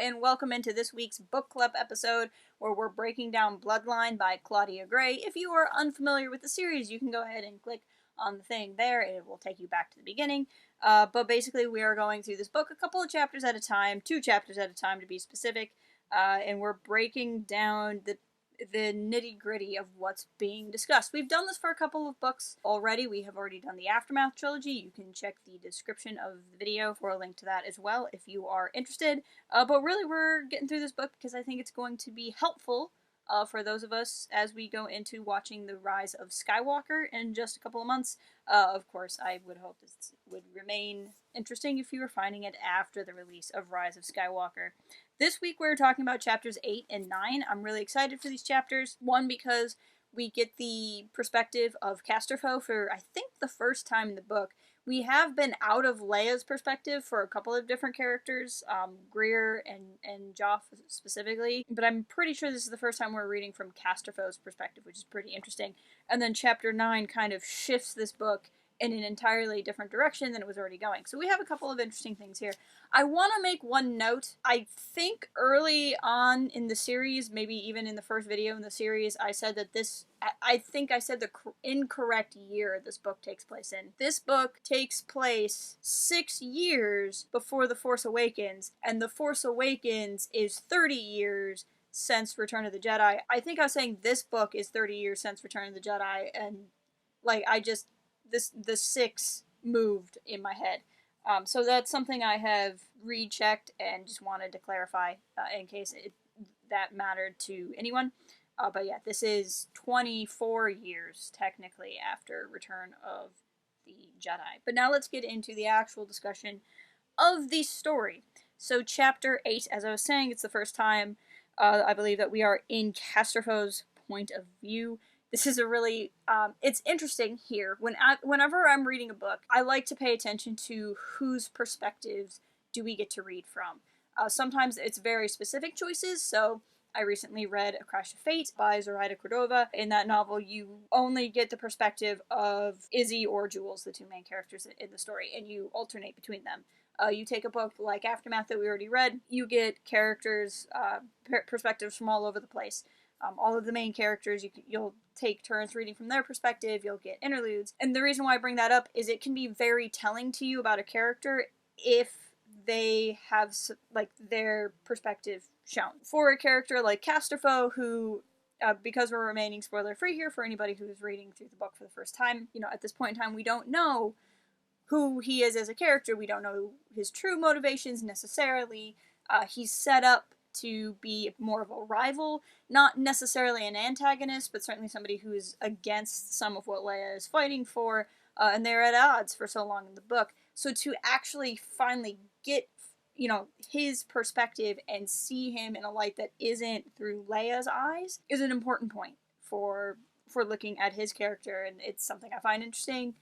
and welcome into this week's book club episode where we're breaking down Bloodline by Claudia Gray. If you are unfamiliar with the series, you can go ahead and click on the thing there. It will take you back to the beginning. But basically, we are going through this book a couple of chapters at a time, 2 chapters at a time to be specific, and we're breaking down the nitty-gritty of what's being discussed. We've done this for a couple of books already. We have already done the Aftermath trilogy. You can check the description of the video for a link to that as well if you are interested. But really, we're getting through this book because I think it's going to be helpful for those of us as we go into watching The Rise of Skywalker in just a couple of months. Of course, I would hope this would remain interesting if you were finding it after the release of Rise of Skywalker. This week we're talking about chapters 8 and 9. I'm really excited for these chapters. One, because we get the perspective of Casterfo for, I think, the first time in the book. We have been out of Leia's perspective for a couple of different characters, Greer and Joff specifically, but I'm pretty sure this is the first time we're reading from Casterfo's perspective, which is pretty interesting. And then chapter 9 kind of shifts this book in an entirely different direction than it was already going. So we have a couple of interesting things here. I want to make one note. I think early on in the series, maybe even in the first video in the series, I said that I think I said the incorrect year this book takes place in. This book takes place 6 years before The Force Awakens, and The Force Awakens is 30 years since Return of the Jedi. I think I was saying this book is 30 years since Return of the Jedi, and the 6 moved in my head. So that's something I have rechecked and just wanted to clarify in case that mattered to anyone. But yeah, this is 24 years technically after Return of the Jedi. But now let's get into the actual discussion of the story. So chapter 8, as I was saying, it's the first time I believe that we are in Casterfo's point of view. This is a really, it's interesting here. Whenever I'm reading a book, I like to pay attention to whose perspectives do we get to read from. Sometimes it's very specific choices, so I recently read A Crash of Fate by Zoraida Cordova. In that novel, you only get the perspective of Izzy or Jules, the 2 main characters in the story, and you alternate between them. You take a book like Aftermath that we already read, you get characters, perspectives from all over the place. All of the main characters, you'll take turns reading from their perspective, you'll get interludes. And the reason why I bring that up is it can be very telling to you about a character if they have, their perspective shown. For a character like Casterfo, who, because we're remaining spoiler-free here for anybody who is reading through the book for the first time, at this point in time, we don't know who he is as a character. We don't know his true motivations necessarily. He's set up to be more of a rival, not necessarily an antagonist, but certainly somebody who is against some of what Leia is fighting for, and they're at odds for so long in the book. So to actually finally get, his perspective and see him in a light that isn't through Leia's eyes is an important point for looking at his character, and it's something I find interesting.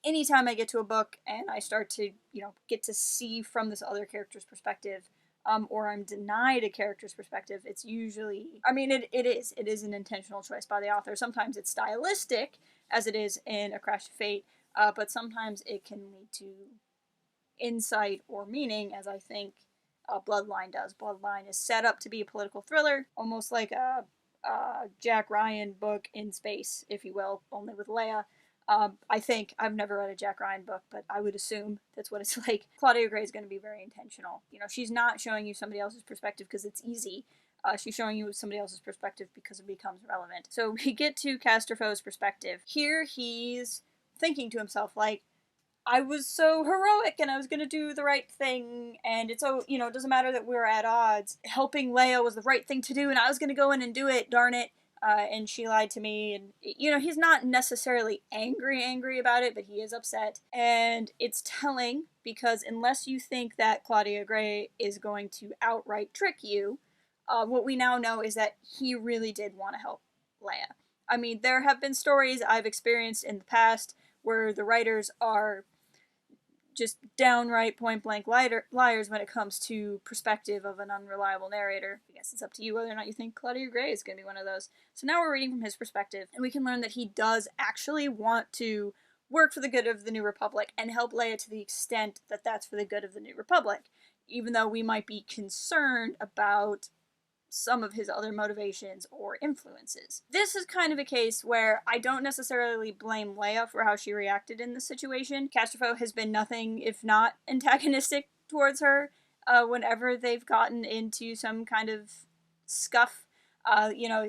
Anytime I get to a book and I start to, get to see from this other character's perspective, or I'm denied a character's perspective, it's usually, it is an intentional choice by the author. Sometimes it's stylistic, as it is in A Crash of Fate, but sometimes it can lead to insight or meaning, as I think Bloodline does. Bloodline is set up to be a political thriller, almost like a Jack Ryan book in space, if you will, only with Leia. I think, I've never read a Jack Ryan book, but I would assume that's what it's like. Claudia Gray is going to be very intentional. She's not showing you somebody else's perspective because it's easy. She's showing you somebody else's perspective because it becomes relevant. So we get to Casterfo's perspective. Here he's thinking to himself, I was so heroic and I was going to do the right thing, and it doesn't matter that we're at odds. Helping Leia was the right thing to do, and I was going to go in and do it, darn it. And she lied to me, and, he's not necessarily angry about it, but he is upset. And it's telling, because unless you think that Claudia Gray is going to outright trick you, what we now know is that he really did want to help Leia. There have been stories I've experienced in the past where the writers are just downright point-blank liars when it comes to perspective of an unreliable narrator. I guess it's up to you whether or not you think Claudia Gray is going to be one of those. So now we're reading from his perspective, and we can learn that he does actually want to work for the good of the New Republic and help Leia to the extent that that's for the good of the New Republic. even though we might be concerned about some of his other motivations or influences. This is kind of a case where I don't necessarily blame Leia for how she reacted in this situation. Castrophil has been nothing if not antagonistic towards her whenever they've gotten into some kind of scuff.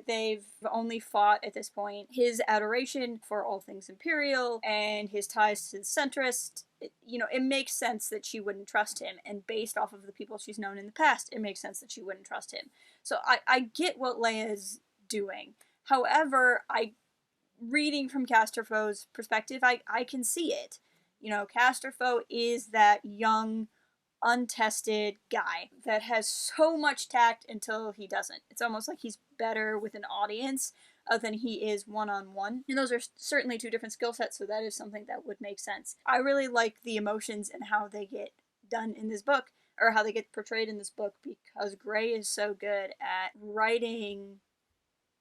They've only fought at this point his adoration for all things Imperial and his ties to the centrist. It makes sense that she wouldn't trust him, and based off of the people she's known in the past, it makes sense that she wouldn't trust him. So I get what Leia is doing. However, reading from Castrophil's perspective, I can see it. Castrophil is that young, untested guy that has so much tact until he doesn't. It's almost like he's better with an audience than he is one-on-one. And those are certainly two different skill sets, so that is something that would make sense. I really like the emotions and how they get done in this book, or how they get portrayed in this book, because Gray is so good at writing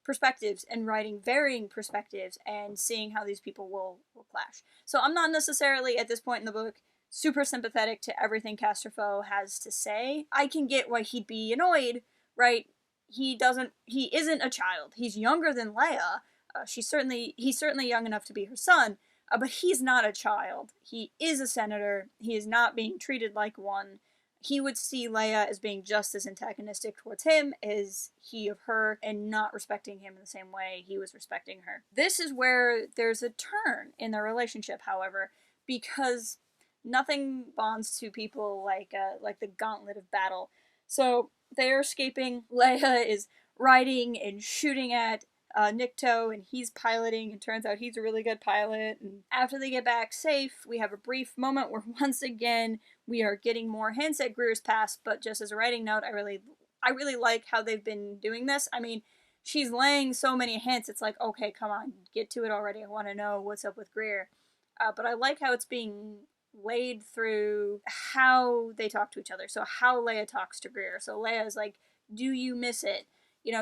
perspectives and writing varying perspectives and seeing how these people will clash. So I'm not necessarily, at this point in the book, super sympathetic to everything Castrophil has to say. I can get why he'd be annoyed, right? He isn't a child. He's younger than Leia. He's certainly young enough to be her son, but he's not a child. He is a senator. He is not being treated like one. He would see Leia as being just as antagonistic towards him as he of her, and not respecting him in the same way he was respecting her. This is where there's a turn in their relationship, however, because nothing bonds two people like the gauntlet of battle. So they are escaping. Leia is riding and shooting at Nikto, and he's piloting, and turns out he's a really good pilot. And after they get back safe, we have a brief moment where once again we are getting more hints at Greer's past. But just as a writing note, I really like how they've been doing this. I mean, she's laying so many hints. It's like, okay, come on, get to it already. I want to know what's up with Greer. But I like how it's being laid through how they talk to each other. So how Leia talks to Greer. So Leia is like, do you miss it?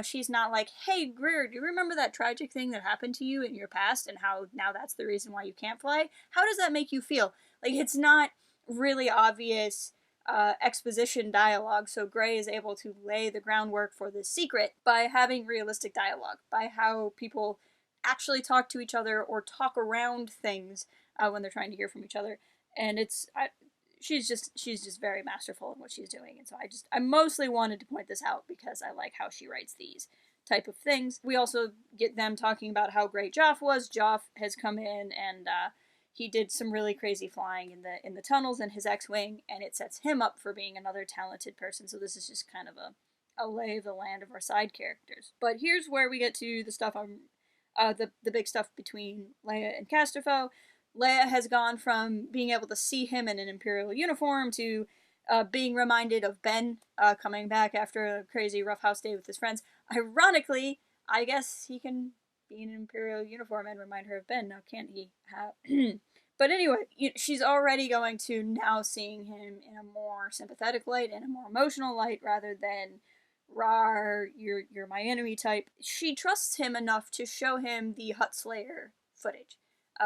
She's not like, hey, Greer, do you remember that tragic thing that happened to you in your past and how now that's the reason why you can't fly? How does that make you feel? Like, it's not really obvious exposition dialogue, so Gray is able to lay the groundwork for this secret by having realistic dialogue, by how people actually talk to each other or talk around things when they're trying to hear from each other. And she's just very masterful in what she's doing. And so I mostly wanted to point this out because I like how she writes these type of things. We also get them talking about how great Joff was. Joff has come in and he did some really crazy flying in the tunnels in his X-Wing, and it sets him up for being another talented person. So this is just kind of a lay of the land of our side characters. But here's where we get to the stuff the big stuff between Leia and Castrophil. Leia has gone from being able to see him in an Imperial uniform to being reminded of Ben coming back after a crazy roughhouse day with his friends. Ironically, I guess he can be in an Imperial uniform and remind her of Ben, now can't he? But anyway, she's already going to now seeing him in a more sympathetic light and a more emotional light rather than rawr, you're my enemy type. She trusts him enough to show him the Hutt Slayer footage.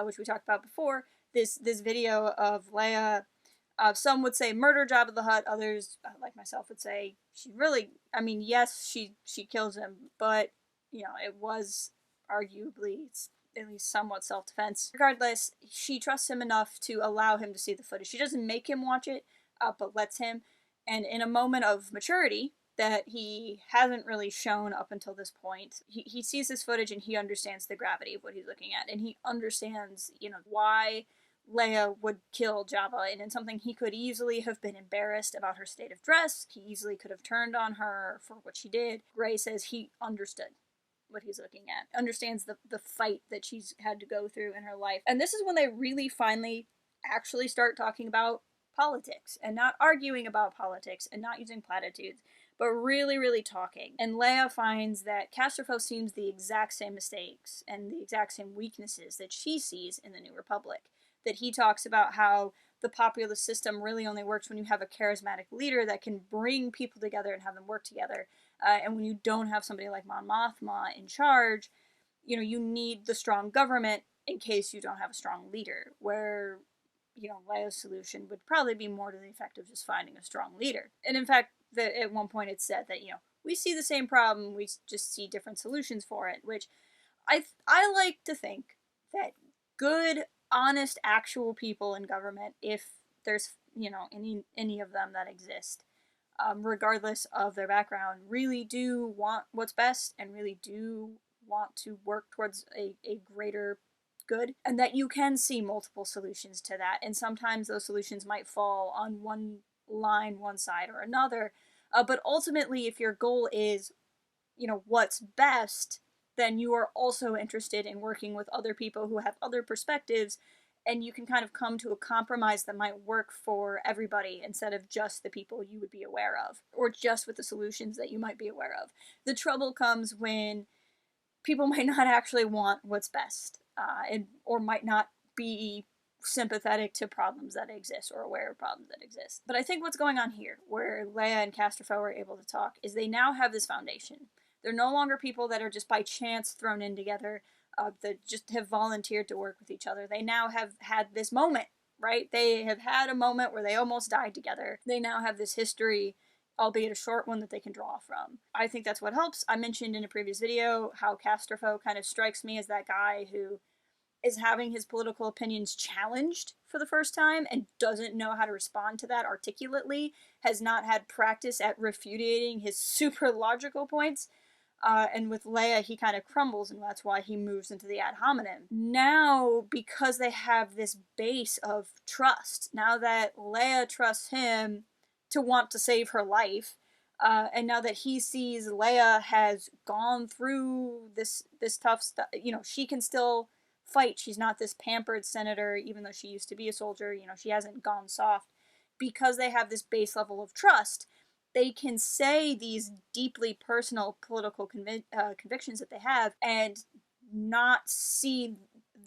Which we talked about before, this video of Leia, some would say murder Jabba the Hutt, others, like myself, would say yes, she kills him, but, it was arguably at least somewhat self-defense. Regardless, she trusts him enough to allow him to see the footage. She doesn't make him watch it, but lets him, and in a moment of maturity that he hasn't really shown up until this point, he sees this footage and he understands the gravity of what he's looking at, and he understands, why Leia would kill Jabba, and in something he could easily have been embarrassed about her state of dress. He easily could have turned on her for what she did. Gray says he understood what he's looking at, understands the fight that she's had to go through in her life. And this is when they really finally actually start talking about politics, and not arguing about politics, and not using platitudes, but really, really talking. And Leia finds that Castrophil seems the exact same mistakes and the exact same weaknesses that she sees in the New Republic. That he talks about how the populist system really only works when you have a charismatic leader that can bring people together and have them work together. And when you don't have somebody like Mon Mothma in charge, you need the strong government in case you don't have a strong leader. Where Leia's solution would probably be more to the effect of just finding a strong leader. And in fact, at one point it said that, we see the same problem, we just see different solutions for it, which I like to think that good, honest, actual people in government, if there's, any of them that exist, regardless of their background, really do want what's best and really do want to work towards a greater good, and that you can see multiple solutions to that, and sometimes those solutions might fall on one line, one side or another, but ultimately if your goal is, what's best, then you are also interested in working with other people who have other perspectives, and you can kind of come to a compromise that might work for everybody instead of just the people you would be aware of, or just with the solutions that you might be aware of. The trouble comes when people might not actually want what's best, or might not be sympathetic to problems that exist or aware of problems that exist. But I think what's going on here, where Leia and Casterfo are able to talk, is they now have this foundation. They're no longer people that are just by chance thrown in together, that just have volunteered to work with each other. They now have had this moment, right? They have had a moment where they almost died together. They now have this history, albeit a short one, that they can draw from. I think that's what helps. I mentioned in a previous video how Casterfo kind of strikes me as that guy who is having his political opinions challenged for the first time and doesn't know how to respond to that articulately, has not had practice at refuting his super logical points. And with Leia, he kind of crumbles, and that's why he moves into the ad hominem. Now, because they have this base of trust, now that Leia trusts him to want to save her life, and now that he sees Leia has gone through this tough stuff, she can still fight. She's not this pampered senator, even though she used to be a soldier. She hasn't gone soft. Because they have this base level of trust, they can say these deeply personal political convictions that they have and not see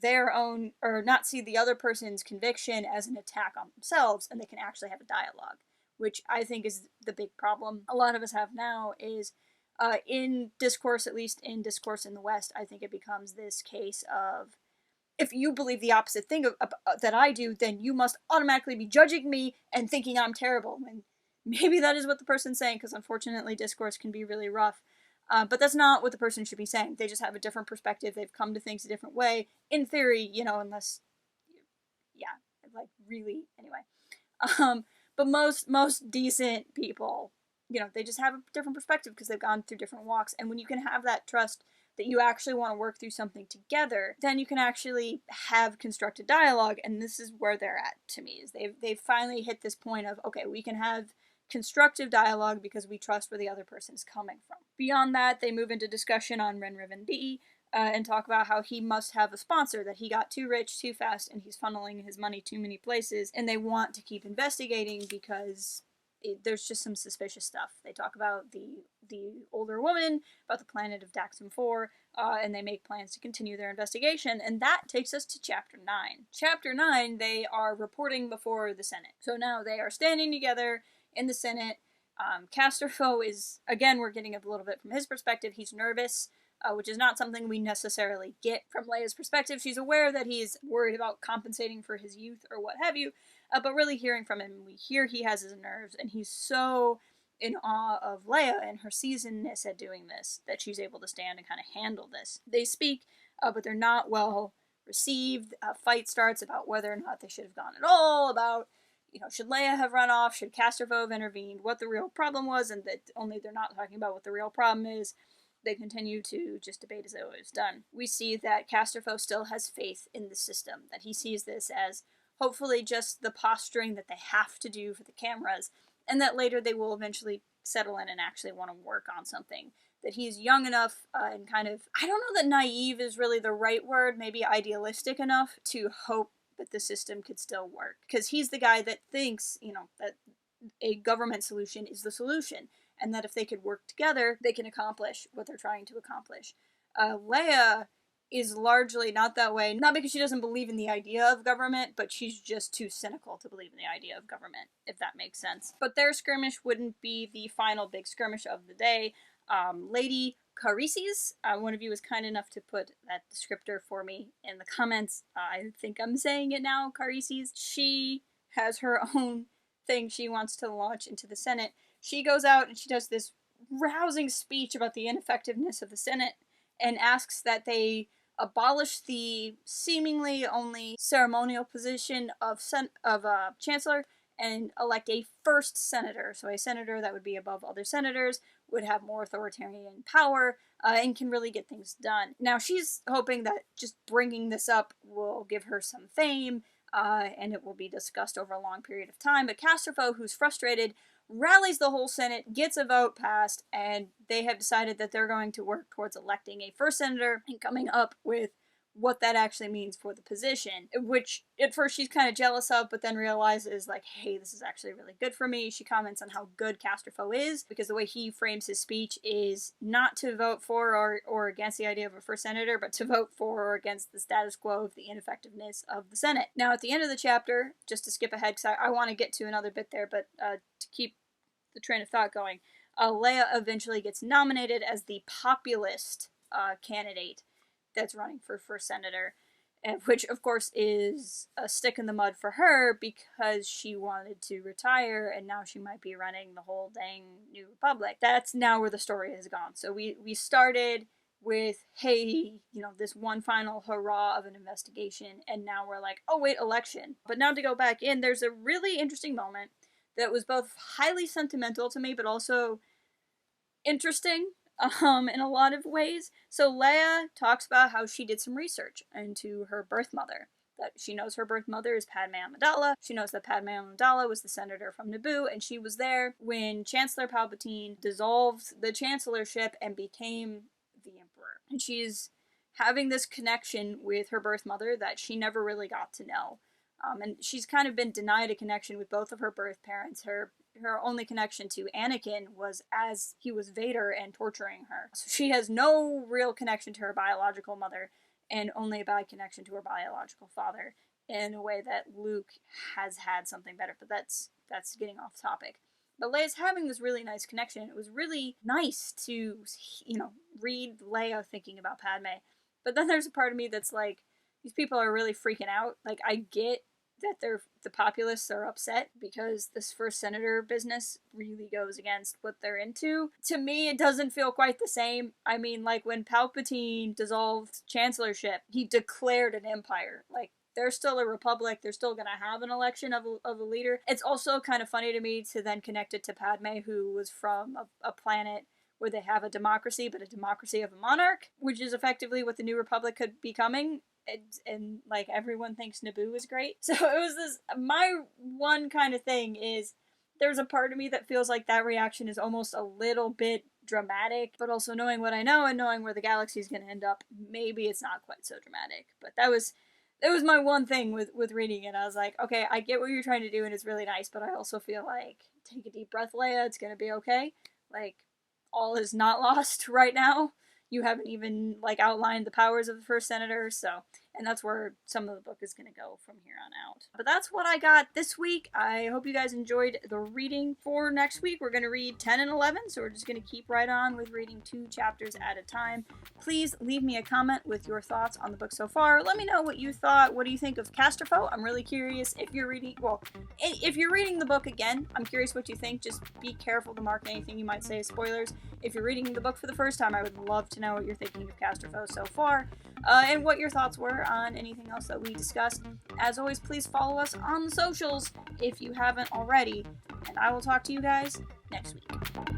their own, or not see the other person's conviction as an attack on themselves, and they can actually have a dialogue, which I think is the big problem a lot of us have now is, in discourse, at least in discourse in the West, I think it becomes this case of, if you believe the opposite thing that I do, then you must automatically be judging me and thinking I'm terrible. And maybe that is what the person's saying, because unfortunately discourse can be really rough. But that's not what the person should be saying. They just have a different perspective. They've come to things a different way. In theory, unless, really, anyway. But most decent people, they just have a different perspective because they've gone through different walks. And when you can have that trust that you actually want to work through something together, then you can actually have constructive dialogue, and this is where they're at, to me, is they've finally hit this point of, okay, we can have constructive dialogue because we trust where the other person is coming from. Beyond that, they move into discussion on Renriven D, and talk about how he must have a sponsor, that he got too rich too fast and he's funneling his money too many places, and they want to keep investigating because there's just some suspicious stuff. They talk about the older woman, about the planet of Daxam 4, and they make plans to continue their investigation, and that takes us to Chapter 9. Chapter 9, they are reporting before the Senate. So now they are standing together in the Senate. Casterfo is, again, we're getting a little bit from his perspective, he's nervous, which is not something we necessarily get from Leia's perspective. She's aware that he's worried about compensating for his youth or what have you, but really hearing from him, we hear he has his nerves, and he's so in awe of Leia and her seasonedness at doing this, that she's able to stand and kind of handle this. They speak, but they're not well received. A fight starts about whether or not they should have gone at all, about, should Leia have run off, should Casterfo have intervened, what the real problem was, and that only they're not talking about what the real problem is. They continue to just debate as they always done. We see that Casterfo still has faith in the system, that he sees this as hopefully just the posturing that they have to do for the cameras, and that later they will eventually settle in and actually want to work on something. That he's young enough and kind of, I don't know that naive is really the right word, maybe idealistic enough to hope that the system could still work. Because he's the guy that thinks, that a government solution is the solution, and that if they could work together, they can accomplish what they're trying to accomplish. Leia is largely not that way, not because she doesn't believe in the idea of government, but she's just too cynical to believe in the idea of government, if that makes sense. But their skirmish wouldn't be the final big skirmish of the day. Lady Carices. One of you was kind enough to put that descriptor for me in the comments. I think I'm saying it now, Carices. She has her own thing she wants to launch into the Senate. She goes out and she does this rousing speech about the ineffectiveness of the Senate and asks that they abolish the seemingly only ceremonial position of chancellor and elect a first senator. So a senator that would be above other senators, would have more authoritarian power, and can really get things done. Now, she's hoping that just bringing this up will give her some fame, and it will be discussed over a long period of time. But Castrophil, who's frustrated, rallies the whole Senate, gets a vote passed, and they have decided that they're going to work towards electing a first senator and coming up with what that actually means for the position, which at first she's kind of jealous of, but then realizes, like, hey, this is actually really good for me. She comments on how good Castrophil is, because the way he frames his speech is not to vote for or against the idea of a first senator, but to vote for or against the status quo of the ineffectiveness of the Senate. Now, at the end of the chapter, just to skip ahead, because I want to get to another bit there, but to keep the train of thought going, Leia eventually gets nominated as the populist candidate that's running for first senator, which of course is a stick in the mud for her because she wanted to retire and now she might be running the whole dang New Republic. That's now where the story has gone. So we started with, hey, you know, this one final hurrah of an investigation, and now we're like, oh wait, election. But now to go back in, there's a really interesting moment that was both highly sentimental to me but also interesting in a lot of ways. So Leia talks about how she did some research into her birth mother. That she knows her birth mother is Padme Amidala. She knows that Padme Amidala was the senator from Naboo, and she was there when Chancellor Palpatine dissolved the chancellorship and became the Emperor. And she's having this connection with her birth mother that she never really got to know. And she's kind of been denied a connection with both of her birth parents. Her only connection to Anakin was as he was Vader and torturing her. So she has no real connection to her biological mother, and only a bad connection to her biological father, in a way that Luke has had something better. But that's getting off topic. But Leia's having this really nice connection. It was really nice to, you know, read Leia thinking about Padme. But then there's a part of me that's like, these people are really freaking out. Like, I get that the populists are upset because this first senator business really goes against what they're into. To me, it doesn't feel quite the same. I mean, like, when Palpatine dissolved chancellorship, he declared an empire. Like, they're still a republic. They're still gonna have an election of a leader. It's also kind of funny to me to then connect it to Padme, who was from a planet where they have a democracy, but a democracy of a monarch, which is effectively what the New Republic could be becoming. And like, everyone thinks Naboo is great. So it was this, my one kind of thing is, there's a part of me that feels like that reaction is almost a little bit dramatic, but also knowing what I know and knowing where the galaxy is going to end up, maybe it's not quite so dramatic. But that was my one thing with reading it. I was like, okay, I get what you're trying to do and it's really nice, but I also feel like, take a deep breath, Leia, it's going to be okay. Like, all is not lost right now. You haven't even, like, outlined the powers of the first senator, so, and that's where some of the book is going to go from here on out. But that's what I got this week. I hope you guys enjoyed the reading. For next week, we're going to read 10 and 11, so we're just going to keep right on with reading 2 chapters at a time. Please leave me a comment with your thoughts on the book so far. Let me know what you thought. What do you think of Castrophil? I'm really curious. If you're reading the book again, I'm curious what you think. Just be careful to mark anything you might say as spoilers. If you're reading the book for the first time, I would love to know what you're thinking of Castrophil so far, and what your thoughts were on anything else that we discussed. As always, please follow us on the socials if you haven't already, and I will talk to you guys next week.